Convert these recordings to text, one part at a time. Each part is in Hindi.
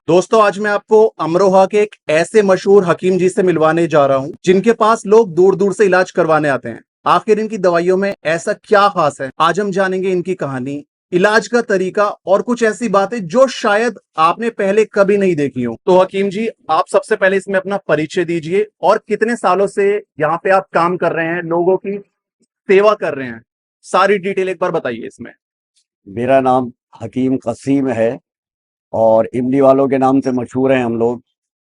दोस्तों, आज मैं आपको अमरोहा के एक ऐसे मशहूर हकीम जी से मिलवाने जा रहा हूं जिनके पास लोग दूर दूर से इलाज करवाने आते हैं। आखिर इनकी दवाइयों में ऐसा क्या खास है, आज हम जानेंगे इनकी कहानी, इलाज का तरीका और कुछ ऐसी बातें जो शायद आपने पहले कभी नहीं देखी हो। तो हकीम जी, आप सबसे पहले इसमें अपना परिचय दीजिए और कितने सालों से यहाँ पे आप काम कर रहे हैं, लोगों की सेवा कर रहे हैं, सारी डिटेल एक बार बताइए इसमें। मेरा नाम हकीम कसीम है और इमली वालों के नाम से मशहूर हैं हम लोग।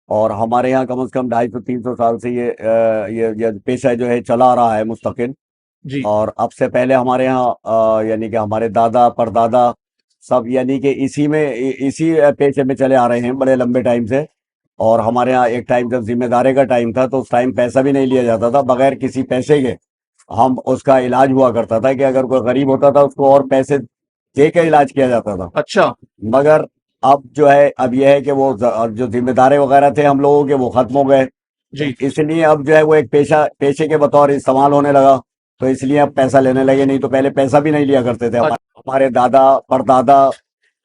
और हमारे यहाँ कम से कम 250-300 साल से ये पेशा जो है चला आ रहा है मुस्तकिल। जी। और अब से पहले हमारे यहाँ यानी कि हमारे दादा परदादा सब यानी कि इसी पेशे में चले आ रहे हैं बड़े लंबे टाइम से। और हमारे यहाँ एक टाइम जब जिम्मेदारी का टाइम था तो उस टाइम पैसा भी नहीं लिया जाता था, बगैर किसी पैसे के हम उसका इलाज हुआ करता था कि अगर कोई गरीब होता था उसको और पैसे दे के इलाज किया जाता था। अच्छा। मगर अब जो है, अब यह है कि वो जो जिम्मेदारी वगैरह थे हम लोगों के वो खत्म हो गए। जी। इसलिए अब जो है वो एक पेशे के बतौर इस्तेमाल होने लगा, तो इसलिए अब पैसा लेने लगे, नहीं तो पहले पैसा भी नहीं लिया करते थे। हमारे दादा परदादा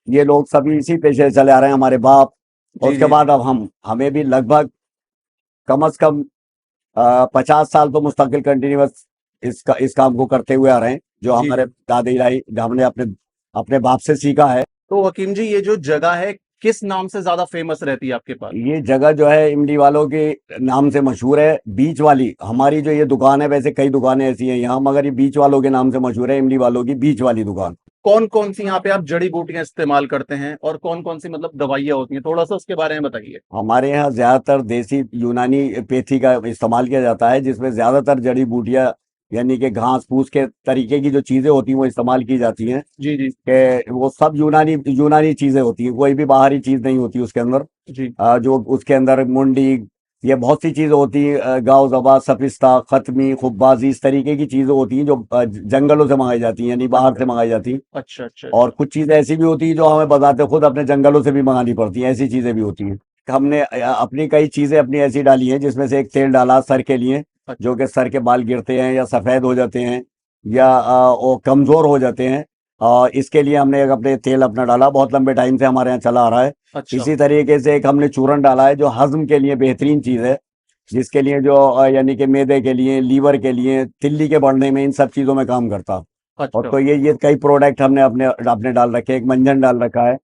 ये लोग सभी इसी पेशे से चले आ रहे हैं, हमारे बाप। और जी। उसके जी। बाद अब हमें भी लगभग कम से कम 50 साल तो मुस्तकिल कंटिन्यूअस इस काम को करते हुए आ रहे हैं, जो जी। हमारे दादी दाई हमने अपने अपने बाप से सीखा है। तो हकीम जी, ये जो जगह है किस नाम से ज्यादा फेमस रहती है आपके पास? ये जगह जो है इमली वालों के नाम से मशहूर है, बीच वाली। हमारी जो ये दुकान है, वैसे कई दुकानें ऐसी हैं यहाँ, मगर ये बीच वालों के नाम से मशहूर है, इमली वालों की बीच वाली दुकान। कौन कौन सी यहाँ पे आप जड़ी बूटियां इस्तेमाल करते हैं और कौन कौन सी मतलब दवाइयाँ होती हैं, थोड़ा सा उसके बारे में बताइए। हमारे यहाँ ज्यादातर देसी यूनानी पेथी का इस्तेमाल किया जाता है, जिसमें ज्यादातर जड़ी बूटियां यानी कि घास फूस के तरीके की जो चीजें होती हैं वो इस्तेमाल की जाती हैं। जी। जी। कि वो सब यूनानी यूनानी चीजें होती हैं, कोई भी बाहरी चीज नहीं होती उसके अंदर। जी। जो उसके अंदर मुंडी, ये बहुत सी चीजें होती हैं, गाँव ज़बा सफिस्ता खत्मी खुब्बाजी, इस तरीके की चीजें होती हैं जो जंगलों से मंगाई जाती हैं, यानी बाहर से मंगाई जाती हैं। अच्छा अच्छा और अच्छा। कुछ चीजें ऐसी भी होती है जो हमें बताते खुद अपने जंगलों से भी मंगानी पड़ती हैं, ऐसी चीजें भी होती हैं। हमने अपनी कई चीजें अपनी ऐसी डाली हैं, जिसमें से एक तेल डाला सर के लिए, अच्छा। जो कि सर के बाल गिरते हैं या सफेद हो जाते हैं या वो कमजोर हो जाते हैं। इसके लिए हमने एक अपने तेल अपना डाला, बहुत लंबे टाइम से हमारे यहाँ चला आ रहा है। अच्छा। इसी तरीके से एक हमने चूरन डाला है जो हजम के लिए बेहतरीन चीज है, जिसके लिए जो यानी कि मैदे के लिए, लीवर के लिए, तिल्ली के बढ़ने में, इन सब चीजों में काम करता। और अच्छा। तो ये कई प्रोडक्ट हमने अपने अपने डाल रखे हैं, एक मंजन डाल रखा है।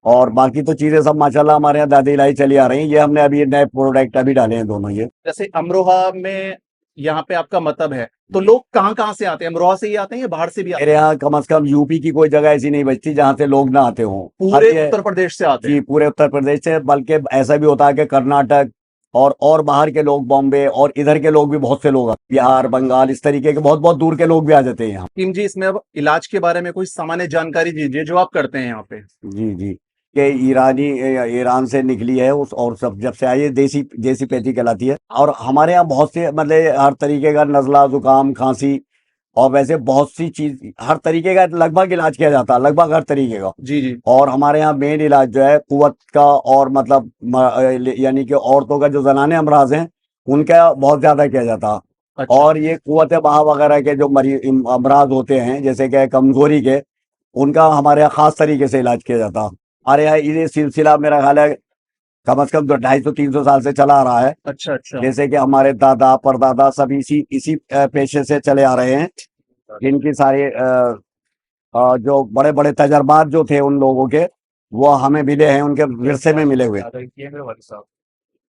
और बाकी तो चीजें सब माशाल्लाह हमारे यहाँ दादी इलाही चली आ रही हैं। ये हमने अभी नए प्रोडक्ट अभी डाले हैं दोनों ये। जैसे अमरोहा में यहाँ पे आपका मतलब है, तो लोग कहाँ कहाँ से आते हैं? अमरोहा से ही आते हैं या बाहर से भी आते मेरे यहाँ कम से कम यूपी की कोई जगह ऐसी नहीं बचती जहाँ से लोग ना आते हों। हैं? पूरे ये उत्तर प्रदेश से आते जी हैं? पूरे उत्तर प्रदेश से, बल्कि ऐसा भी होता है कि कर्नाटक और बाहर के लोग, बॉम्बे और इधर के लोग भी, बहुत से लोग बिहार बंगाल इस तरीके के बहुत बहुत दूर के लोग भी आ जाते हैं यहाँ। हकीम जी, इसमें अब इलाज के बारे में कोई सामान्य जानकारी दीजिए जो आप करते हैं यहाँ पे। जी जी। कि ईरान से निकली है उस, और सब जब से आई है, देसी देसी पैथी कहलाती है। और हमारे यहाँ बहुत से मतलब हर तरीके का नज़ला जुकाम खांसी और वैसे बहुत सी चीज, हर तरीके का लगभग इलाज किया जाता है, लगभग हर तरीके का। जी। जी। और हमारे यहाँ मेन इलाज जो है कुवत का, और मतलब यानी कि औरतों का जो जनाने अमराज हैं उनका बहुत ज्यादा किया जाता है। अच्छा। और ये कुवत बहा वगैरह के जो मरीज अमराज होते हैं, जैसे कि कमजोरी के, उनका हमारे यहाँ खास तरीके से इलाज किया जाता है। हमारे यहाँ ये सिलसिला मेरा ख्याल है कम से कम 250-300 साल से चला आ रहा है। अच्छा अच्छा। जैसे कि हमारे दादा परदादा सब इसी इसी पेशे से चले आ रहे हैं। इनकी सारी जो बड़े बड़े तजर्बात जो थे उन लोगों के, वो हमें मिले हैं, उनके विरसे में मिले हुए।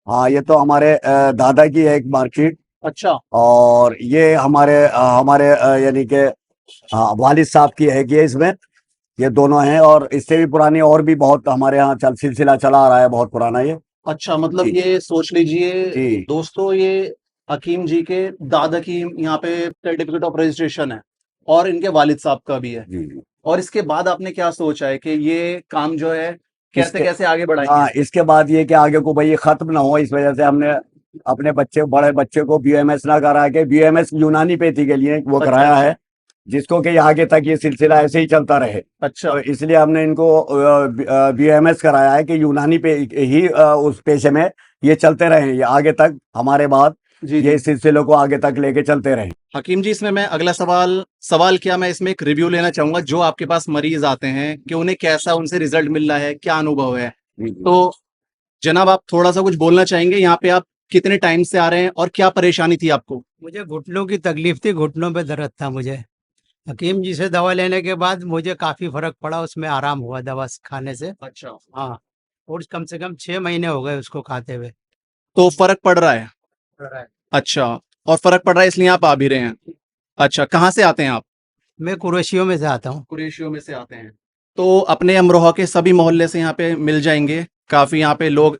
हाँ, ये तो हमारे दादा की है एक मार्कशीट। अच्छा। और ये हमारे यानी कि वालिद साहब की है कि इसमें ये दोनों हैं। और इससे भी पुरानी और भी बहुत हमारे यहाँ सिलसिला चला आ रहा है, बहुत पुराना ये। अच्छा, मतलब जी ये सोच लीजिए जी दोस्तों, ये हकीम जी के दादा की यहाँ पे सर्टिफिकेट ऑफ रजिस्ट्रेशन है और इनके वालिद साहब का भी है। जी जी। और इसके बाद आपने क्या सोचा है कि ये काम जो है कैसे इसके कैसे आगे बढ़ाएंगे? हाँ, इसके बाद ये कि आगे को भाई ये खत्म ना हो, इस वजह से हमने अपने बड़े बच्चे को बीएमएस ना करा के, बीएमएस यूनानी पेथी के लिए वो अच्छा कराया अच्छा। है, जिसको कि आगे तक ये सिलसिला ऐसे ही चलता रहे। अच्छा। तो इसलिए हमने इनको बीएमएस कराया है कि यूनानी पे ही उस पेशे में ये चलते रहे, ये आगे तक हमारे बाद जी ये जी। सिलसिले को आगे तक लेके चलते रहे। हकीम जी, इसमें मैं अगला सवाल क्या, मैं इसमें एक रिव्यू लेना चाहूंगा जो आपके पास मरीज आते हैं कि उन्हें कैसा उनसे रिजल्ट मिल रहा है, क्या अनुभव है। जी जी। तो जनाब आप थोड़ा सा कुछ बोलना चाहेंगे, यहाँ पे आप कितने टाइम से आ रहे हैं और क्या परेशानी थी आपको? मुझे घुटनों की तकलीफ थी, घुटनों पे दर्द था मुझे। हकीम जी से दवा लेने के बाद मुझे काफ़ी फ़र्क पड़ा, उसमें आराम हुआ दवा खाने से। अच्छा, हाँ, और कम से कम 6 महीने हो गए उसको खाते हुए। तो फर्क पड़ रहा है? पड़ रहा है। अच्छा, और फर्क पड़ रहा है इसलिए आप आ भी रहे हैं। अच्छा, कहाँ से आते हैं आप? मैं कुरैशियों में से आता हूँ। कुरैशियों में से आते हैं। तो अपने अमरोहा के सभी मोहल्ले से यहाँ पे मिल जाएंगे। काफी यहाँ पे लोग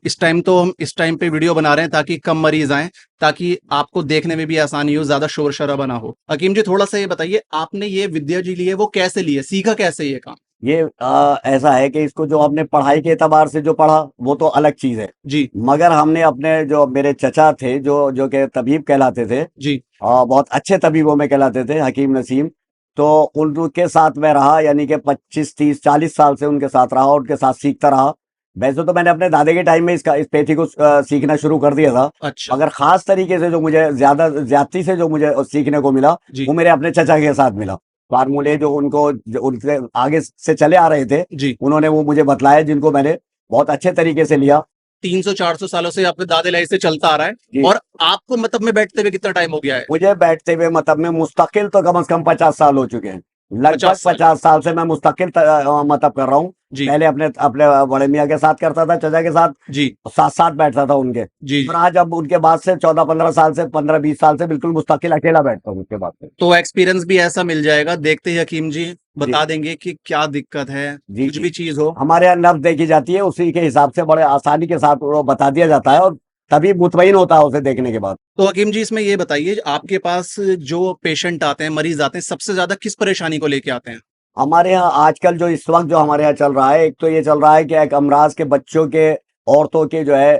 हम इस टाइम पे वीडियो बना रहे हैं ताकि कम मरीज आए, ताकि आपको देखने में भी आसानी हो, ज्यादा शोर शराबा ना हो। हकीम जी थोड़ा सा ये बताइए, आपने ये विद्या जी ली है वो कैसे ली है, सीखा कैसे ये काम? ये ऐसा है कि इसको जो हमने पढ़ाई के एतबार से जो पढ़ा वो तो अलग चीज है, जी मगर हमने अपने जो मेरे चचा थे जो कि तबीब कहलाते थे, जी। बहुत अच्छे तबीबों में कहलाते थे, हकीम नसीम। तो उनके साथ मैं रहा, यानी कि 25 30 40 साल से उनके साथ रहा और उनके साथ सीखता रहा। वैसे तो मैंने अपने दादे के टाइम में इस पेथी को सीखना शुरू कर दिया था, अच्छा मगर खास तरीके से जो मुझे ज्यादती से जो मुझे सीखने को मिला जी वो मेरे अपने चचा के साथ मिला। फार्मूले जो उनसे आगे से चले आ रहे थे, जी। उन्होंने वो मुझे बतलाया, जिनको मैंने बहुत अच्छे तरीके से लिया। 300 400 सालों से आपके दादा लाई से चलता आ रहा है। जी। और आपको मतलब में बैठते हुए कितना टाइम हो गया है? मुझे बैठते हुए मतलब में मुस्तकिल तो कम से कम 50 साल हो चुके हैं। लगभग 50 साल। 50 साल से मैं मुस्तकिल मतलब कर रहा हूँ। जी पहले अपने अपने बड़े मियाँ के साथ करता था, चचा के साथ जी साथ साथ बैठता था उनके। जी। और आज अब उनके बाद से 14 15 साल से 15 20 साल से बिल्कुल मुस्तकिल अकेला बैठता हूँ उसके बाद से। तो एक्सपीरियंस भी ऐसा मिल जाएगा, देखते ही हकीम जी जी बता देंगे कि क्या दिक्कत है, जी कुछ जी। भी चीज हो। हमारे यहाँ नब्ज देखी जाती है, उसी के हिसाब से बड़े आसानी के साथ वो बता दिया जाता है, और तभी मुतमईन होता है उसे देखने के बाद। तो हकीम जी इसमें ये बताइए, आपके पास जो पेशेंट आते हैं, मरीज आते हैं, सबसे ज्यादा किस परेशानी को लेके आते हैं? हमारे यहाँ आजकल जो इस वक्त जो हमारे यहाँ चल रहा है, एक तो ये चल रहा है कि एक अमराज के बच्चों के, औरतों के जो है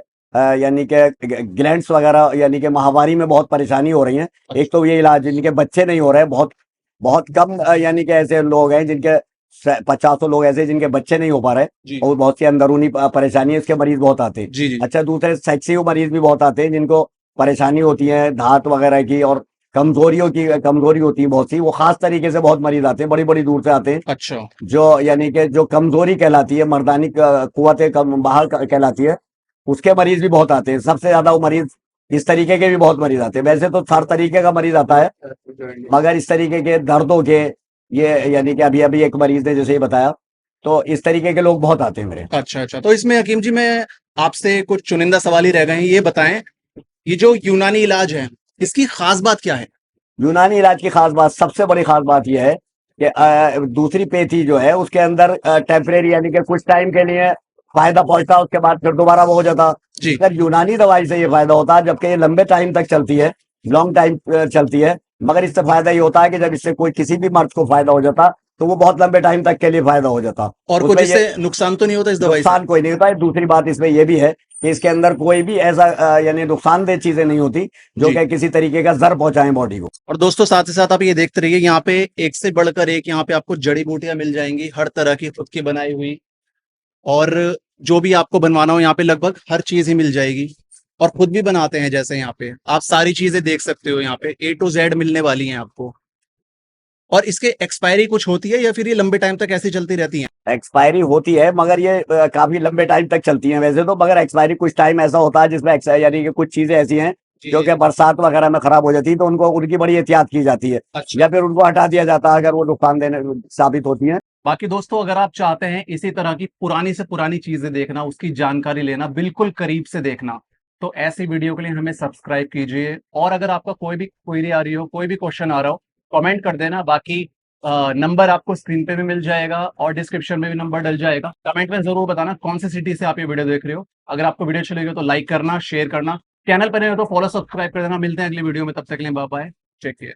यानी कि ग्लैंड्स वगैरह, यानी कि माहवारी में बहुत परेशानी हो रही है। एक तो ये इलाज, जिनके बच्चे नहीं हो रहे, बहुत बहुत कम यानी कि ऐसे लोग हैं जिनके 50 लोग ऐसे जिनके बच्चे नहीं हो पा रहे, जी और बहुत सी अंदरूनी परेशानी है, इसके मरीज बहुत आते हैं। जी जी। अच्छा, दूसरे सेक्सी मरीज भी बहुत आते हैं जिनको परेशानी होती है धात वगैरह की, और कमजोरी होती है बहुत सी, वो खास तरीके से बहुत मरीज आते हैं, बड़ी बड़ी दूर से आते हैं। अच्छा जो यानी कि जो कमजोरी कहलाती है, मर्दानी कुव्वत कम बाहर कहलाती है, उसके मरीज भी बहुत आते हैं। सबसे ज्यादा वो मरीज इस तरीके के भी बहुत मरीज आते हैं। वैसे तो हर तरीके का मरीज आता है, मगर इस तरीके के दर्दों के, ये यानी कि अभी अभी एक मरीज ने जैसे ही बताया, तो इस तरीके के लोग बहुत आते हैं मेरे। अच्छा अच्छा। तो इसमें हकीम जी मैं आपसे कुछ चुनिंदा सवाल ही रह गए हैं, ये बताएं, ये जो यूनानी इलाज है इसकी खास बात क्या है? यूनानी इलाज की खास बात, सबसे बड़ी खास बात यह है कि दूसरी पेथी जो है उसके अंदर टेम्परेरी, यानी कि कुछ टाइम के लिए फायदा पहुंचता है, उसके बाद फिर दोबारा वो हो जाता। जी अगर यूनानी दवाई से ये फायदा होता है, जबकि ये लंबे टाइम तक चलती है, लॉन्ग टाइम चलती है, मगर इससे फायदा ये होता है कि जब इससे कोई किसी भी मर्द को फायदा हो जाता, तो वो बहुत लंबे टाइम तक के लिए फायदा हो जाता। और कुछ उसमें ये इससे नुकसान तो नहीं होता इस दवाई से? नुकसान कोई नहीं होता है। दूसरी बात इसमें यह भी है कि इसके अंदर कोई भी ऐसा यानी नुकसानदेह चीजें नहीं होती जो जी। कि किसी तरीके का जर पहुंचाएं बॉडी को। और दोस्तों साथ ही साथ आप ये देखते रहिए, यहाँ पे एक से बढ़कर एक यहाँ पे आपको जड़ी बूटियां मिल जाएंगी, हर तरह की खुद की बनाई हुई, और जो भी आपको बनवाना हो यहाँ पे लगभग हर चीज ही मिल जाएगी। और खुद भी बनाते हैं, जैसे यहाँ पे आप सारी चीजें देख सकते हो, यहाँ पे A to Z मिलने वाली हैं आपको। और इसके एक्सपायरी कुछ होती है या फिर ये लंबे टाइम तक ऐसी चलती रहती हैं? एक्सपायरी होती है, मगर ये काफी लंबे टाइम तक चलती हैं वैसे तो, मगर एक्सपायरी कुछ टाइम ऐसा होता है जिसमें यानी कि कुछ चीजें ऐसी हैं जी जो जी। कि बरसात वगैरह में खराब हो जाती है, तो उनको उनकी बड़ी एहतियात की जाती है, अच्छा। या फिर उनको हटा दिया जाता है अगर वो नुकसान देने साबित होती है। बाकी दोस्तों अगर आप चाहते हैं इसी तरह की पुरानी से पुरानी चीजें देखना, उसकी जानकारी लेना, बिल्कुल करीब से देखना, तो ऐसी वीडियो के लिए हमें सब्सक्राइब कीजिए। और अगर आपका कोई भी क्वेरी आ रही हो, कोई भी क्वेश्चन आ रहा हो, कमेंट कर देना। बाकी नंबर आपको स्क्रीन पे भी मिल जाएगा और डिस्क्रिप्शन में भी नंबर डल जाएगा। कमेंट में जरूर बताना कौन सी सिटी से आप ये वीडियो देख रहे हो। अगर आपको वीडियो अच्छी लगी तो लाइक करना, शेयर करना, चैनल पर नहीं हो तो फॉलो सब्सक्राइब कर देना। मिलते हैं अगली वीडियो में, तब तक के लिए बाय बाय, टेक केयर।